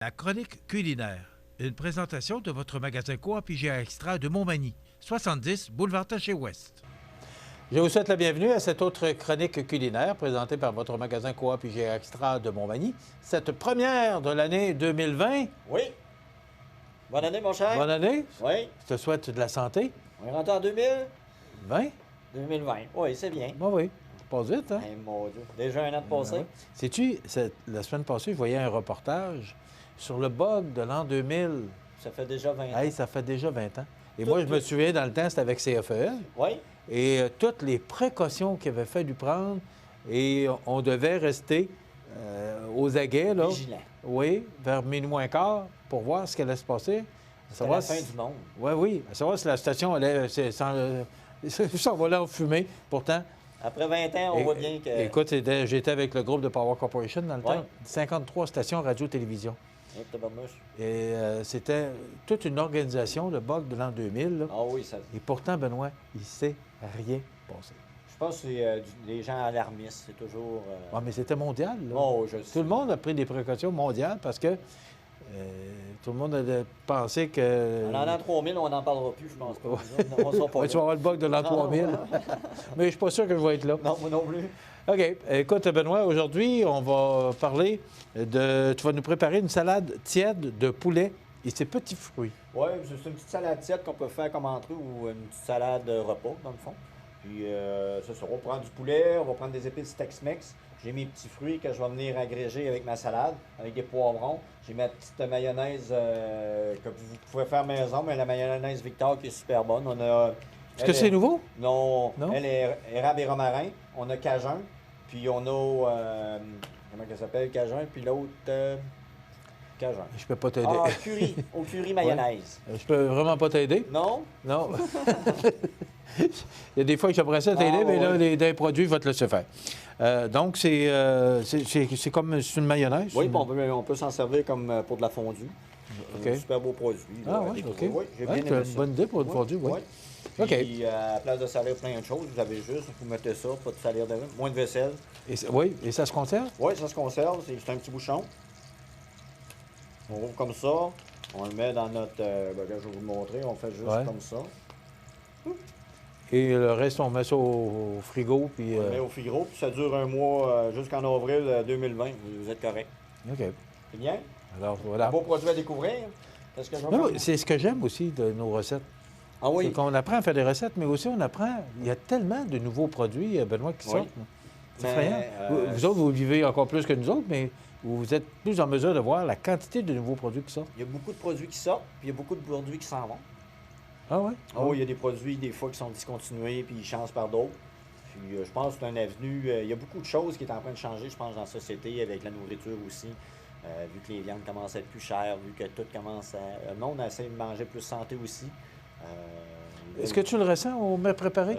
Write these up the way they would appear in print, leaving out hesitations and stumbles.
La chronique culinaire, une présentation de votre magasin Coop IGA Extra de Montmagny, 70 boulevard Taché-Ouest. Je vous souhaite la bienvenue à cette autre chronique culinaire présentée par votre magasin Coop IGA Extra de Montmagny. Cette première de l'année 2020. Oui. Bonne année, mon cher. Bonne année. Oui. Je te souhaite de la santé. On est rentré en 20? 2020. Oui, c'est bien. Ben oui, ça passe vite, hein? Hey, mon Dieu. Déjà un an de passé. Ouais. Sais-tu, la semaine passée, je voyais un reportage sur le bug de l'an 2000. Ça fait déjà 20 ans. Hey, ça fait déjà 20 ans. Et moi, je me souviens, dans le temps, c'était avec CFEL. Oui. Et toutes les précautions qu'il avait fallu prendre, et on devait rester aux aguets, là. Vigilant. Oui, vers minuit moins quart, pour voir ce qui allait se passer. C'est la fin du monde. Oui, oui. À savoir si la station allait s'envoler en fumée. Pourtant... Après 20 ans, on voit bien que... Écoute, j'étais avec le groupe de Power Corporation dans le Ouais. temps. 53 stations radio-télévision. Et c'était toute une organisation, le bug de l'an 2000. Là. Ah oui, ça... Et pourtant, Benoît, il ne s'est rien passé. Je pense que c'est des gens alarmistes. C'est toujours... Ah, mais c'était mondial. Là. Oh, je sais. Tout le monde a pris des précautions mondiales parce que tout le monde a pensé que... En l'an 3000, on n'en parlera plus, je pense pas. On sera pas Ouais, tu vas avoir le bug de l'an 3000. Mais je ne suis pas sûr que je vais être là. Non, moi non plus. OK. Écoute, Benoît, aujourd'hui, on va parler de... Tu vas nous préparer une salade tiède de poulet et ses petits fruits. Oui, c'est une petite salade tiède qu'on peut faire comme entrée ou une petite salade repas, dans le fond. Puis, c'est ça. On va prendre du poulet, on va prendre des épices Tex-Mex. J'ai mes petits fruits que je vais venir agréger avec ma salade, avec des poivrons. J'ai ma petite mayonnaise que vous pouvez faire maison, mais la mayonnaise Victor qui est super bonne. On a... Est-ce que c'est nouveau? Non, Non? Elle est érable et romarin. On a Cajun, puis on a... comment elle s'appelle? Cajun, puis l'autre... Cajun. Je peux pas t'aider. Ah, curry. Au curry mayonnaise. Je peux vraiment pas t'aider. Non? Non. Il y a des fois que j'aimerais ça t'aider, mais là, des produits, je vais te laisser faire. Donc, c'est comme une mayonnaise? Oui, on peut s'en servir comme pour de la fondue. OK. Un super beau produit. Ah oui, OK. Oui, j'ai bien Ouais, aimé t'as ça. une bonne idée pour une fondue, oui. OK. Puis, à la place de salir plein de choses, vous avez juste, vous mettez ça, pas de salir de moins de vaisselle. Oui, et ça se conserve? Oui, ça se conserve, c'est un petit bouchon. On rouvre comme ça, on le met dans notre... je vais vous le montrer, on fait juste comme ça. Et le reste, on met ça au frigo, puis... On le met au frigo, puis ça dure un mois jusqu'en avril 2020. Vous êtes correct. OK. C'est bien? Alors, voilà. Un beau produit à découvrir. Qu'est-ce que je vais Non, faire? c'est ce que j'aime aussi de nos recettes. Ah oui? C'est qu'on apprend à faire des recettes, mais aussi on apprend... Il y a tellement de nouveaux produits, Benoît, qui sortent. C'est effrayant. Vous autres, vous vivez encore plus que nous autres, mais vous êtes plus en mesure de voir la quantité de nouveaux produits qui sortent. Il y a beaucoup de produits qui sortent, puis il y a beaucoup de produits qui s'en vont. Ah oui? Ah oui, il y a des produits, des fois, qui sont discontinués, puis ils changent par d'autres. Puis je pense que c'est un avenue. Il y a beaucoup de choses qui sont en train de changer, je pense, dans la société, avec la nourriture aussi. Vu que les viandes commencent à être plus chères, vu que tout commence à... Le monde essaie de manger plus santé aussi. Est-ce que tu le ressens au mets préparé?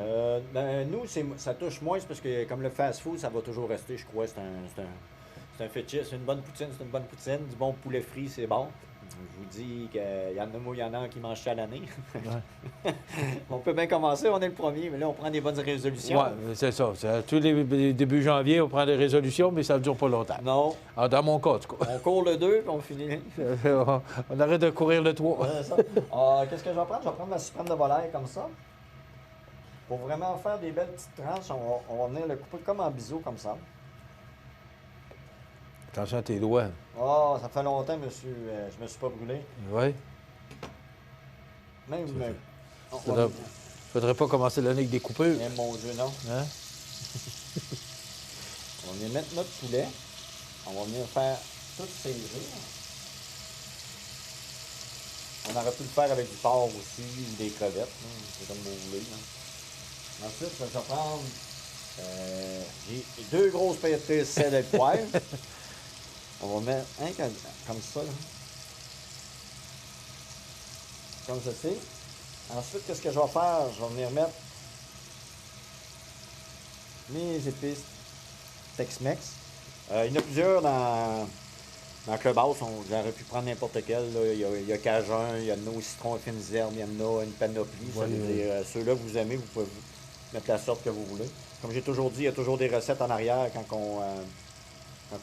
Nous, ça touche moins, c'est parce que comme le fast-food, ça va toujours rester, je crois. C'est un fétiche, c'est une bonne poutine, c'est une bonne poutine. Du bon poulet frit, c'est bon. Je vous dis qu'il y en a un qui mange ça à l'année. Ouais. On peut bien commencer, on est le premier, mais là, on prend des bonnes résolutions. Oui, c'est ça. Tous les débuts janvier, on prend des résolutions, mais ça ne dure pas longtemps. Non. Alors, dans mon cas, en tout cas. On court le 2, puis on finit. On arrête de courir le 3. Ouais, ça. Qu'est-ce que je vais prendre? Je vais prendre ma suprême de volaille comme ça. Pour vraiment faire des belles petites tranches, on va venir le couper comme en biseau, comme ça. Attention à tes doigts. Oh, ça fait longtemps, monsieur. Je me suis pas brûlé. Oui. Même. Faudrait pas commencer l'année avec des coupures. Eh, mon Dieu, non. Hein? On va mettre notre poulet. On va venir faire tout saisir. On aurait pu le faire avec du porc aussi, ou des crevettes. C'est comme vous voulez. Là. Ensuite, je vais prendre. J'ai 2 grosses pétées de sel et de poivre. On va mettre un comme ça. Là. Comme ceci. Ensuite, qu'est-ce que je vais faire? Je vais venir mettre mes épices Tex-Mex. Il y en a plusieurs dans Clubhouse. J'aurais pu prendre n'importe quel. Là. Il y a Cajun, il y en a au citron et fines herbes, il y en a une panoplie. Ça veut dire, ceux-là que vous aimez, vous pouvez mettre la sorte que vous voulez. Comme j'ai toujours dit, il y a toujours des recettes en arrière quand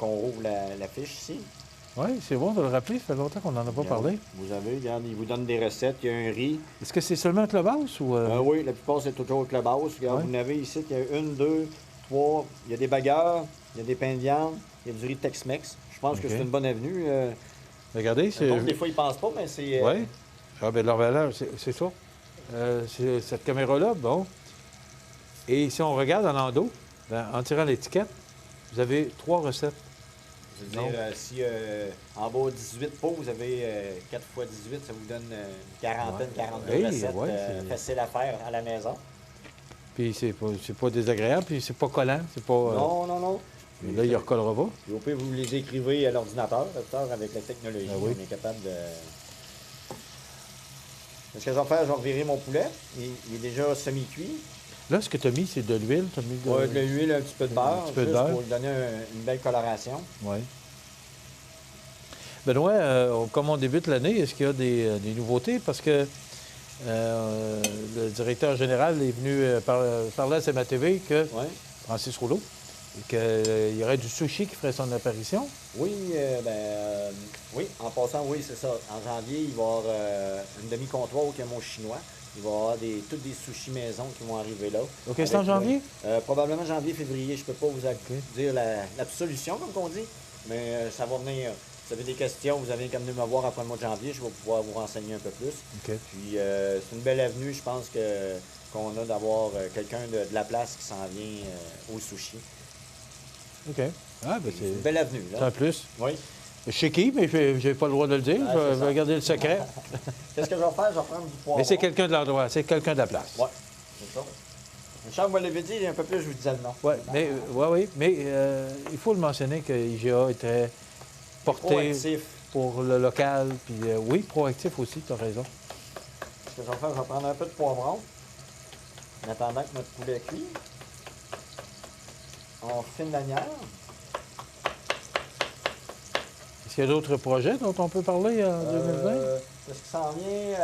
on rouvre la fiche ici. Oui, c'est bon de le rappeler. Ça fait longtemps qu'on n'en a pas parlé. Vous avez, regarde, il vous donne des recettes. Il y a un riz. Est-ce que c'est seulement un clubhouse ou... Oui, la plupart, c'est toujours au clubhouse. Regarde, vous en avez ici, il y a 1, 2, 3. Il y a des bagarres, il y a des pains de viande, il y a du riz Tex-Mex. Je pense que c'est une bonne avenue. Regardez, c'est... Donc, des fois, ils ne pensent pas, mais c'est... Oui. Ah, bien, leur valeur, c'est ça. C'est cette caméra-là, bon. Et si on regarde en endos, en tirant l'étiquette, vous avez 3 recettes. Je veux dire, si en bas 18 pots, vous avez 4 x 18, ça vous donne une quarantaine, 42 recettes faciles à faire à la maison. Puis c'est pas désagréable, puis c'est pas collant, c'est pas... Non. Puis là, il ne recollera pas. Puis au pire, vous les écrivez à l'ordinateur. Avec la technologie, oui. on est capable de... Ce que je vais faire, je vais revirer mon poulet. Il est déjà semi-cuit. Là, ce que tu as mis, c'est de l'huile. Oui, de l'huile, un petit peu de beurre, un petit peu de beurre. Pour lui donner une belle coloration. Oui. Benoît, comme on débute l'année, est-ce qu'il y a des nouveautés? Parce que le directeur général est venu parler à CMA-TV que Francis Rouleau, qu'il y aurait du sushi qui ferait son apparition. Oui, oui, en passant, oui, c'est ça. En janvier, il va y avoir une demi-comptoir au Camo chinois. Il va y avoir tous des sushis maison qui vont arriver là. OK, c'est en janvier? Probablement janvier, février. Je ne peux pas vous dire l'absolution, comme on dit, mais ça va venir. Si vous avez des questions, vous avez qu'à venir me voir après le mois de janvier. Je vais pouvoir vous renseigner un peu plus. Okay. Puis, c'est une belle avenue, je pense, qu'on a d'avoir quelqu'un de la place qui s'en vient au sushi. OK. Ah, ben c'est une belle avenue, là. C'est un plus. Oui. Je sais qui, mais je n'ai pas le droit de le dire. Je vais garder le secret. Qu'est-ce que je vais faire? Je vais prendre du poivron. Mais c'est quelqu'un de l'endroit, c'est quelqu'un de la place. Oui, c'est ça. Richard, vous l'avez dit, un peu plus, je vous disais le nom. Oui, mais il faut le mentionner que IGA était porté proactif pour le local. Puis oui, proactif aussi, tu as raison. Ce que je vais faire, je vais prendre un peu de poivron en attendant que notre poulet cuit. On fine l'anière. Est-ce qu'il y a d'autres projets dont on peut parler en 2020? Est-ce qui s'en vient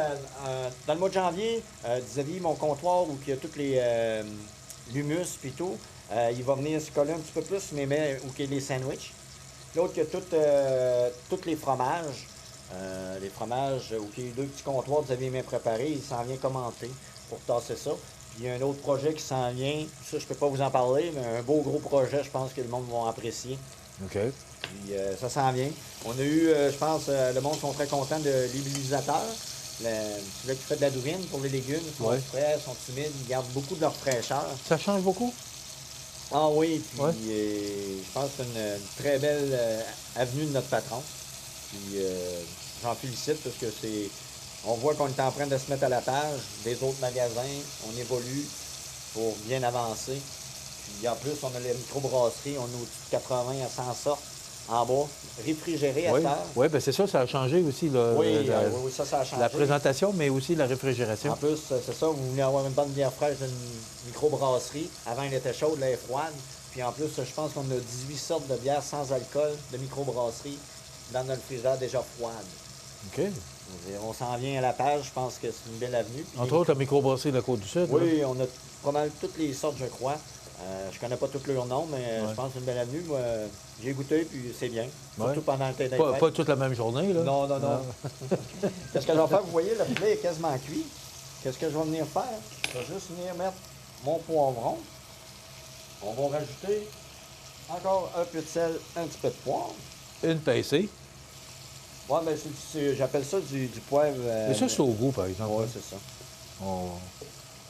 dans le mois de janvier, vis-à-vis mon comptoir où il y a tous les l'humus et tout, il va venir se coller un petit peu plus, mais où il y a les sandwichs. L'autre, il y a tous les fromages. Les fromages, où il y a 2 petits comptoirs, vous avez bien préparés, il s'en vient commenter pour tasser ça. Puis il y a un autre projet qui s'en vient, ça je peux pas vous en parler, mais un beau gros projet, je pense que le monde va apprécier. OK. Puis ça s'en vient. On a eu, je pense, le monde sont très contents de l'humilisateur. Celui qui fait de la douine pour les légumes, ils sont frais, sont humides, ils gardent beaucoup de leur fraîcheur. Ça change beaucoup? Ah oui, puis je pense que c'est une très belle avenue de notre patron. Puis j'en félicite parce que on voit qu'on est en train de se mettre à la page des autres magasins. On évolue pour bien avancer. Puis en plus, on a les microbrasseries, on a au-dessus de 80 à 100 sortes en bas, réfrigérées à terre. Oui, bien c'est ça a changé aussi. Oui, ça a changé. La présentation, mais aussi la réfrigération. En plus, c'est ça, vous voulez avoir une bonne bière fraîche d'une microbrasserie. Avant, elle était chaude, là, elle est froide. Puis en plus, je pense qu'on a 18 sortes de bières sans alcool de microbrasserie dans notre frigidaire déjà froide. OK. On s'en vient à la page, je pense que c'est une belle avenue. Puis, entre autres, la microbrasserie de la Côte-du-Sud. Oui, on a pas mal toutes les sortes, je crois. Je connais pas tous leurs noms, mais je pense que c'est une belle avenue. Moi, j'ai goûté, puis c'est bien. Surtout pendant le temps des fêtes. Pas toute la même journée, là. Non. Qu'est-ce que je vais faire? Vous voyez, le poulet est quasiment cuit. Qu'est-ce que je vais venir faire? Je vais juste venir mettre mon poivron. On va rajouter encore un peu de sel, un petit peu de poivre. Une pincée. Oui, bien, j'appelle ça du poivre. Mais ça, c'est au goût, par exemple. Oui, c'est ça.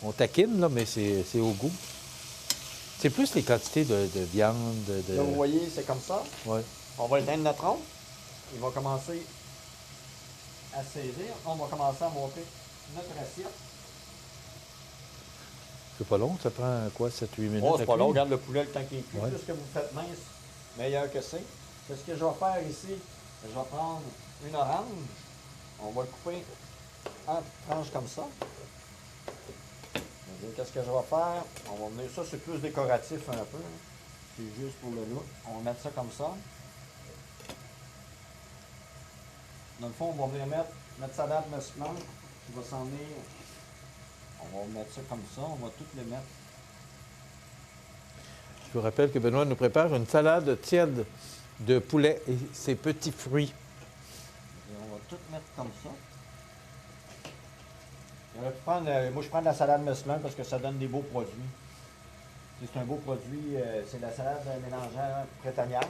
On taquine, là, mais c'est au goût. C'est plus les quantités de viande. Là, vous voyez, c'est comme ça. Oui. On va éteindre notre onde. Il va commencer à saisir. On va commencer à monter notre assiette. C'est pas long, ça prend quoi, 7-8 minutes? Oh, c'est pas long, regarde le poulet, le temps qu'il est cuit. Ouais. Plus que vous faites mince, meilleur que c'est. C'est ce que je vais faire ici. Je vais prendre une orange. On va le couper en tranches comme ça. Qu'est-ce que je vais faire? On va venir, ça c'est plus décoratif un peu. C'est juste pour le look. On va mettre ça comme ça. Dans le fond, on va venir mettre notre salade musclante qui va s'en venir. On va mettre ça comme ça. On va tout les mettre. Je vous rappelle que Benoît nous prépare une salade tiède de poulet et ses petits fruits. va tout mettre comme ça. Moi, je prends de la salade Messelin parce que ça donne des beaux produits. C'est un beau produit, c'est de la salade mélangère printanière.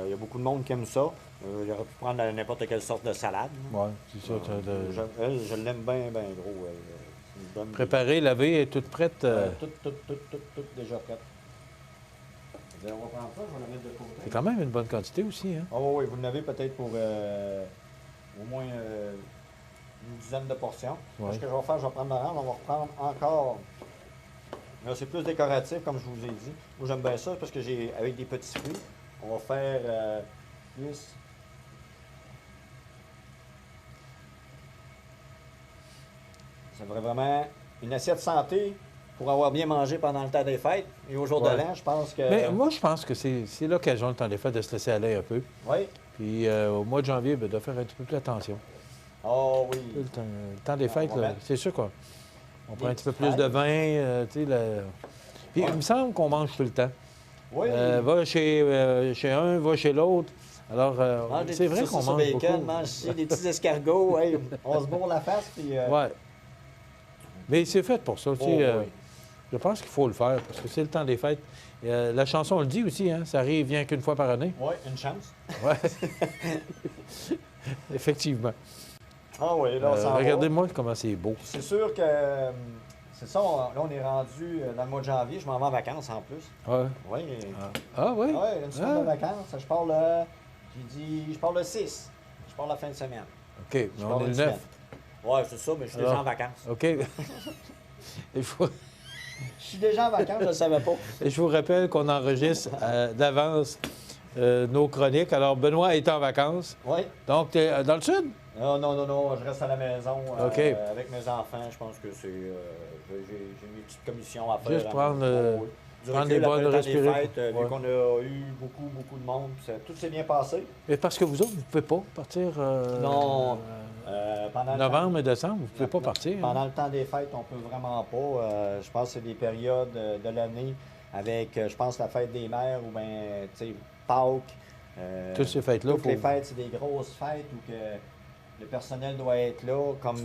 Il y a beaucoup de monde qui aime ça. J'aurais pu prendre n'importe quelle sorte de salade. Oui, c'est ça. Je l'aime bien, bien gros. C'est une bonne... Préparée, lavée et toute prête. Tout déjà prête. On va prendre ça, je vais la mettre de côté. C'est quand même une bonne quantité aussi, hein? Oh oui, vous l'avez peut-être pour au moins une dizaine de portions. Ouais. Ce que je vais faire, je vais prendre l'orange, on va reprendre encore. Là, c'est plus décoratif, comme je vous ai dit. Moi, j'aime bien ça parce que j'ai avec des petits fruits. On va faire plus. C'est vraiment une assiette santé pour avoir bien mangé pendant le temps des fêtes. Et au jour de l'an, je pense que... Mais moi, je pense que c'est l'occasion, le temps des fêtes, de se laisser aller un peu. Oui. Puis au mois de janvier, bien, de faire un petit peu plus attention. Oh oui. Le temps des fêtes, c'est sûr qu'on prend un petit peu plus de vin. Puis il me semble qu'on mange tout le temps. Oui. Va chez un, va chez l'autre. Alors, c'est vrai qu'on mange bacon, beaucoup. mange ici des petits escargots. Hey, on se bourre la face. Puis, Oui. Mais c'est fait pour ça. oui. Je pense qu'il faut le faire parce que c'est le temps des fêtes. La chanson le dit aussi, hein, ça arrive bien qu'une fois par année. Oui, une chance. Oui. Effectivement. Ah oui, là, on s'en va. Regardez-moi comment c'est beau. C'est sûr que c'est ça, là, on est rendu dans le mois de janvier. Je m'en vais en vacances en plus. Ouais. Oui. Ah oui? Oui, une semaine de vacances. Je pars le 6. Je pars la fin de semaine. OK, mais on est le 9. Oui, c'est ça, mais je suis déjà en vacances. OK. Je suis déjà en vacances, je ne le savais pas. Et je vous rappelle qu'on enregistre d'avance nos chroniques. Alors, Benoît est en vacances. Oui. Donc, tu es dans le sud? Non, je reste à la maison OK. avec mes enfants. Je pense que c'est... j'ai mes petites commissions à faire. Juste prendre des bonnes respirer. Vu qu'on a eu beaucoup de monde, tout s'est bien passé. Mais parce que vous autres, vous ne pouvez pas partir... Non. Pendant novembre et décembre, vous ne pouvez pas partir. Pendant le temps des fêtes, on peut vraiment pas. Je pense que c'est des périodes de l'année avec, je pense, la fête des mères ou bien, tu sais, Pâques. Toutes ces fêtes-là. Toutes les fêtes, c'est des grosses fêtes où que le personnel doit être là, comme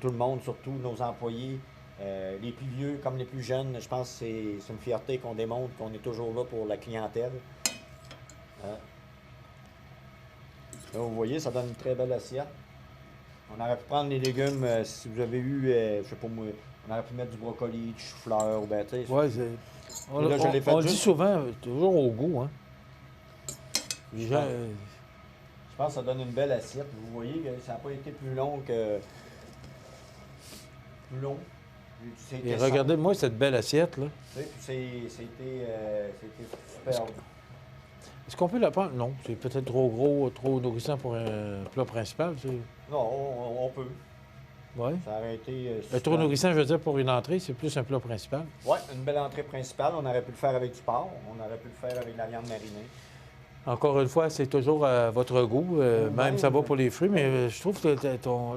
tout le monde, surtout nos employés. Les plus vieux comme les plus jeunes, je pense que c'est une fierté qu'on démontre qu'on est toujours là pour la clientèle. Là, vous voyez, ça donne une très belle assiette. On aurait pu prendre les légumes, si vous avez eu, je sais pas moi, on aurait pu mettre du brocoli, du chou-fleur, ou bien, tu sais. Oui, on dit souvent, toujours au goût, hein. Je pense que ça donne une belle assiette. Vous voyez que ça n'a pas été plus long que... Plus long. Et regardez-moi cette belle assiette, là. C'était superbe. Est-ce qu'on peut la prendre? Non, c'est peut-être trop gros, trop nourrissant pour un plat principal. Non, on peut. Oui. Ça aurait été... trop nourrissant, je veux dire, pour une entrée, c'est plus un plat principal. Oui, une belle entrée principale. On aurait pu le faire avec du porc. On aurait pu le faire avec de la viande marinée. Encore une fois, c'est toujours à votre goût. Même ça va pour les fruits, mais je trouve que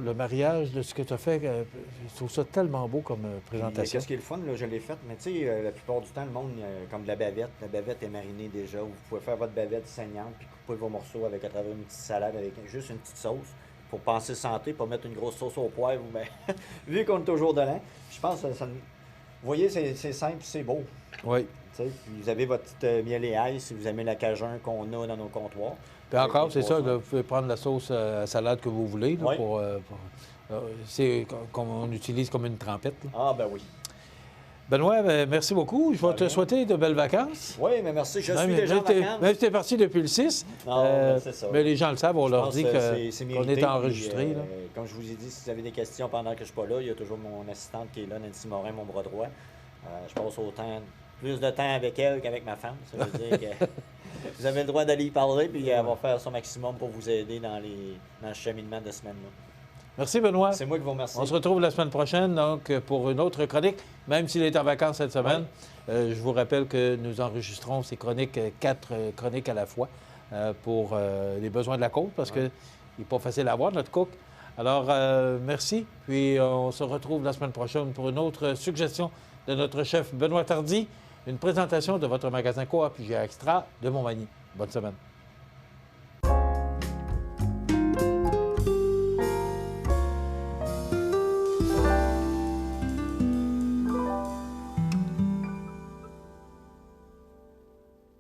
le mariage de ce que tu as fait, je trouve ça tellement beau comme présentation. Qu'est-ce qui est le fun, là, je l'ai fait, mais tu sais, la plupart du temps, le monde, comme de la bavette. La bavette est marinée déjà. Vous pouvez faire votre bavette saignante, puis couper vos morceaux à travers une petite salade avec juste une petite sauce. Pour penser santé, pas mettre une grosse sauce au poivre. Ben, vu qu'on est toujours de l'an, je pense que ça... Vous voyez, c'est simple, c'est beau. Oui. Puis vous avez votre petite miel et ail si vous aimez la cajun qu'on a dans nos comptoirs. Puis encore, c'est ça, là, vous pouvez prendre la sauce à salade que vous voulez. Là, oui. C'est comme on utilise comme une trempette. Là. Ah, ben oui. Benoît, merci beaucoup. Je vais te souhaiter de belles vacances. Oui, mais merci. Je suis déjà en vacances. Même si tu es parti depuis le 6. Non, c'est ça. Mais les gens le savent, on leur dit qu'on est enregistré. Puis, comme je vous ai dit, si vous avez des questions pendant que je ne suis pas là, il y a toujours mon assistante qui est là, Nancy Morin, mon bras droit. Je passe plus de temps avec elle qu'avec ma femme. Ça veut dire que vous avez le droit d'aller y parler, puis elle va faire son maximum pour vous aider dans le cheminement de semaine-là. Merci, Benoît. C'est moi qui vous remercie. On se retrouve la semaine prochaine, donc, pour une autre chronique, même s'il est en vacances cette semaine. Oui. Je vous rappelle que nous enregistrons ces chroniques, 4 chroniques à la fois, pour les besoins de la côte, parce qu'il n'est pas facile à avoir, notre cook. Alors, merci. Puis, on se retrouve la semaine prochaine pour une autre suggestion de notre chef Benoît Tardy. Une présentation de votre magasin Coop IGA Extra de Montmagny. Bonne semaine.